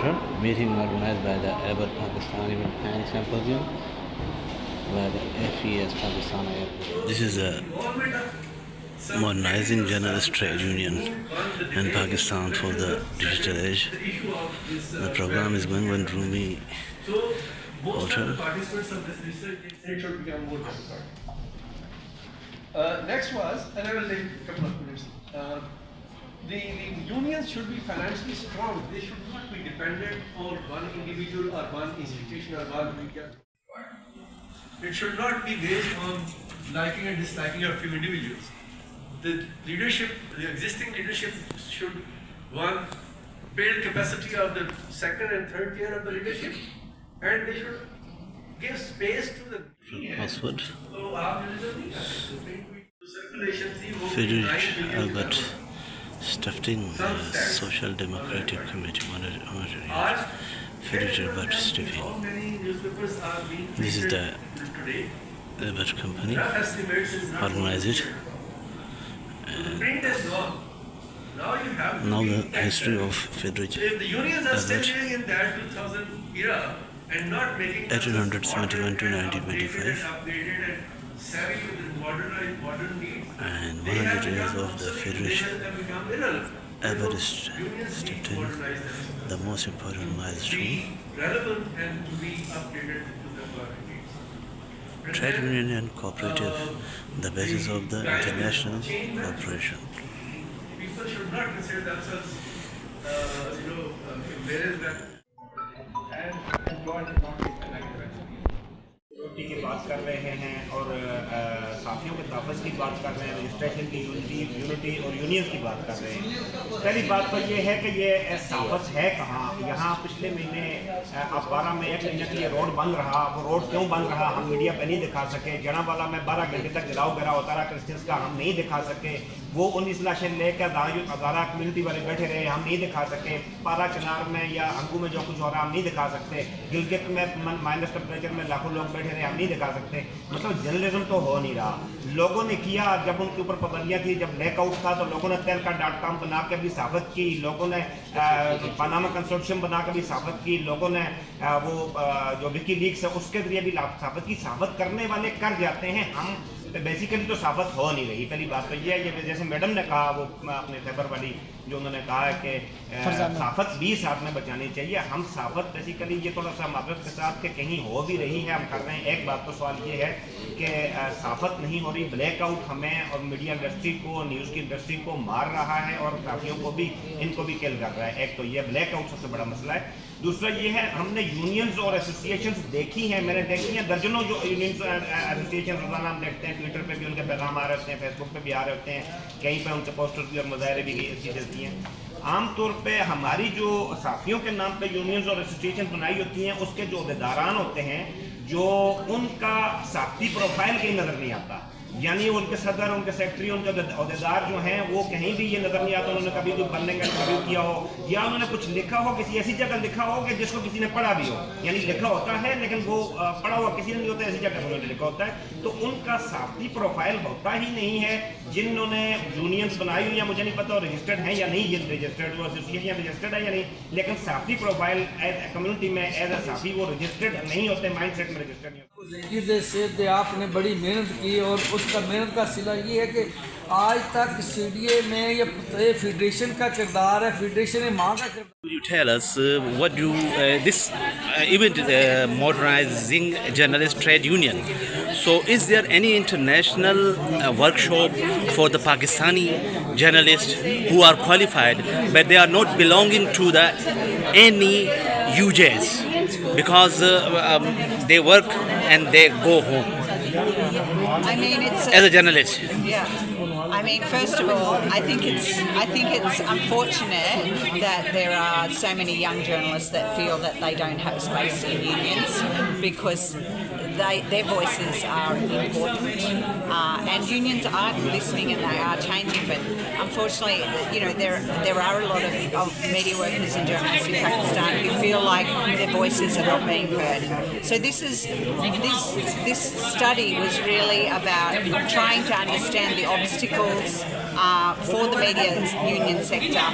Quarter, meeting organized by the EBERT Pakistan Event Planning Symposium by the FES Pakistan. This is a Modernizing Journalists Trade Union in Pakistan for the digital age. The program is going on ROOMY Hotel. Next was, and I will take a couple of minutes. The unions should be financially strong. They should not be dependent on one individual or one institution or one media. It should not be based on liking and disliking of few individuals. The leadership, the existing leadership should, one, build capacity of the second and third tier of the leadership, and they should give space to the Password. Friedrichebertstiftung, Social Democratic Committee, Friedrichebertstiftung. This is the EBERT company, organize it. Now the history of Friedrich EBERT, 1871 to 1925, and 100 years of the Friedrichebertstiftung, the most important milestone. Trade union and cooperative, the basis of the international cooperation. People should not consider themselves, की बात कर रहे हैं और साथियों के तहफ़्फ़ुज़ की बात कर रहे हैं, रजिस्ट्रेशन की यूनिटी और यूनियंस की बात कर रहे हैं। पहली बात तो ये है कि ये तहफ़्फ़ुज़ है कहाँ। यहाँ पिछले महीने अखबार में एक महीने के लिए रोड बंद रहा। वो रोड क्यों बंद रहा हम मीडिया पे नहीं दिखा सके। जनावाला में 12 घंटे तक जलाओ गिरा होता रहा क्रिश्चियंस का, हम नहीं दिखा सके। वो 19 लाशें लेकर अदारा कम्यूनिटी वाले बैठे रहे, हम नहीं दिखा सके। पारा चिनार में या अंगू में जो कुछ हो रहा हम नहीं दिखा सकते। गिलगित में माइनस टेम्परेचर में लाखों लोग बैठे रहे, हम नहीं दिखा सकते। मतलब जर्नलिज्म तो हो नहीं रहा। लोगों ने किया, जब उनके ऊपर पाबंदियां थी, जब ब्लैकआउट था तो लोगों ने telka.com बना के भी साबित की, लोगों ने पनामा कंसोर्शियम बना के भी साबित की, लोगों ने वो जो विकीलीक्स है उसके जरिए भी साबित की। साबित करने वाले कर जाते हैं, हम बेसिकली तो साबित हो नहीं रही। पहली बात तो ये है, ये जैसे मैडम ने कहा, वो अपने खैबर वाली जो उन्होंने कहा है कि साबित 20 हाथ में बचानी चाहिए। हम साबित बेसिकली ये थोड़ा सा माजरत के साथ कि कहीं हो भी रही है, हम कर रहे हैं। एक बात तो सवाल ये है कि साबित नहीं हो रही। ब्लैकआउट हमें और मीडिया इंडस्ट्री को, न्यूज़ की इंडस्ट्री को मार रहा है और साथियों को भी, इनको भी किल कर रहा है। एक तो ये ब्लैकआउट सबसे बड़ा मसला है। दूसरा ये है, हमने यूनियंस और एसोसिएशंस देखी हैं, मैंने देखी हैं दर्जनों जो यूनियंस एसोसिएशन रोजाना हम देखते हैं। ट्विटर पे भी उनके पैगाम आ रहे होते हैं, फेसबुक पे भी आ रहे होते हैं, कहीं पे उनके पोस्टर्स भी और मुजाहरे भी चीज़ें होती हैं। आमतौर पे हमारी जो साथियों के नाम पे यूनियंस और एसोसिएशन बनाई होती हैं, उसके जो अहदेदारान होते हैं, जो उनका साथी प्रोफाइल कहीं नज़र नहीं आता। यानी उनके सदर, उनके सेक्रेटरी, उनके अहदेदार जो हैं वो कहीं भी ये नज़र नहीं आता उन्होंने कभी कोई बनने का इंटरव्यू किया हो, या उन्होंने कुछ लिखा हो, किसी ऐसी जगह लिखा हो कि जिसको किसी ने पढ़ा भी हो। यानी लिखा होता है लेकिन वो पढ़ा हुआ किसी ने नहीं होता, ऐसी जगह उन्होंने लिखा होता है। तो उनका साथी प्रोफाइल होता ही नहीं है। जिन्होंने यूनियंस बनाई हुई, या मुझे नहीं पता रजिस्टर्ड है या नहीं, ये रजिस्टर्ड वो एसोसिएशन रजिस्टर्ड है या नहीं, लेकिन साथी प्रोफाइल एज कम्युनिटी में एज ए साथी वो रजिस्टर्ड नहीं होते, माइंडसेट में रजिस्टर्ड नहीं होते। आपने बड़ी मेहनत की और उसका मेहनत का सिला ये है कि आज तक सीडीए में ये फेडरेशन का किरदार है, फेडरेशन है माँ का किरदार। Could you tell us what do this event, Modernizing Journalists Trade Union? So, is there any international workshop for the Pakistani journalists who are qualified, but they are not belonging to the any UJs because they work and they go home? I mean, it's as a journalist. Yeah. I mean, first of all, I think it's unfortunate that there are so many young journalists that feel that they don't have space in unions because their voices are important, and unions aren't listening and they are changing. But unfortunately, there are a lot of media workers and journalists in Pakistan who feel like their voices are not being heard. So this study was really about trying to understand the obstacles for the media union sector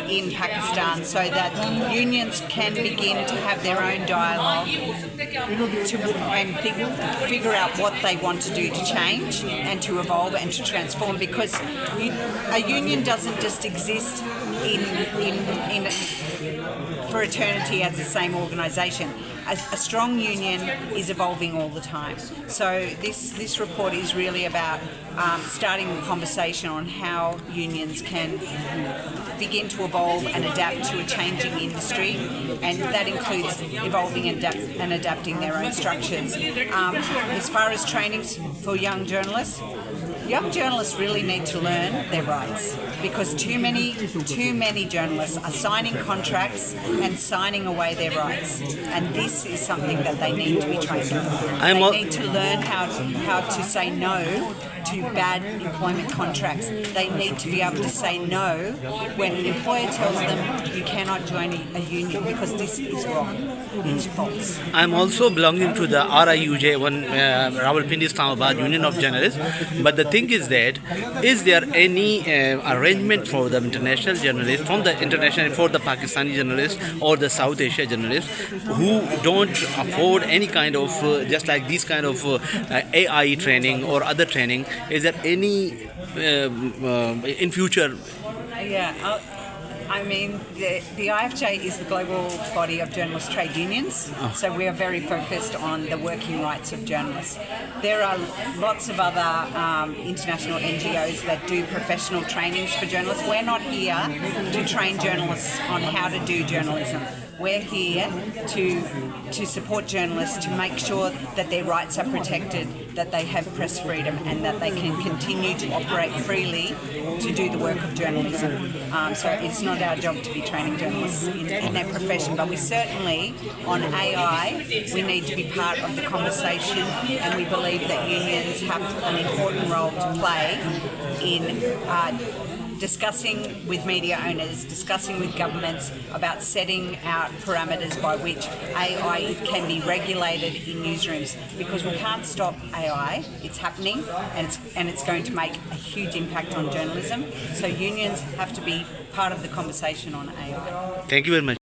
in Pakistan, so that unions can begin to have their own dialogue and figure out what they want to do to change and to evolve and to transform, because a union doesn't just exist in for eternity as the same organisation. A strong union is evolving all the time. So this report is really about starting a conversation on how unions can begin to evolve and adapt to a changing industry, and that includes evolving and adapting their own structures. As far as trainings for young journalists really need to learn their rights, because too many journalists are signing contracts and signing away their rights, and this is something that they need to be trained on. They need to learn how to say no to bad employment contracts. They need to be able to say no when an employer tells them you cannot join a union, because this is wrong. It's false. I'm also belonging to the RIUJ, Rawalpindi Islamabad Union of Journalists. But the thing is that, is there any arrangement for the international journalists, for the Pakistani journalists or the South Asia journalists who don't afford any kind of, just like this kind of AI training or other training? Is there any in future? Yeah. I mean, the IFJ is the global body of journalist trade unions, so we are very focused on the working rights of journalists. There are lots of other international NGOs that do professional trainings for journalists. We're not here to train journalists on how to do journalism. We're here to support journalists, to make sure that their rights are protected, that they have press freedom, and that they can continue to operate freely to do the work of journalism. So it's not our job to be training journalists in their profession, but we certainly, on AI, we need to be part of the conversation, and we believe that unions have an important role to play in discussing with media owners, discussing with governments about setting out parameters by which AI can be regulated in newsrooms, because we can't stop AI. It's happening, and it's going to make a huge impact on journalism. So unions have to be part of the conversation on AI. Thank you very much.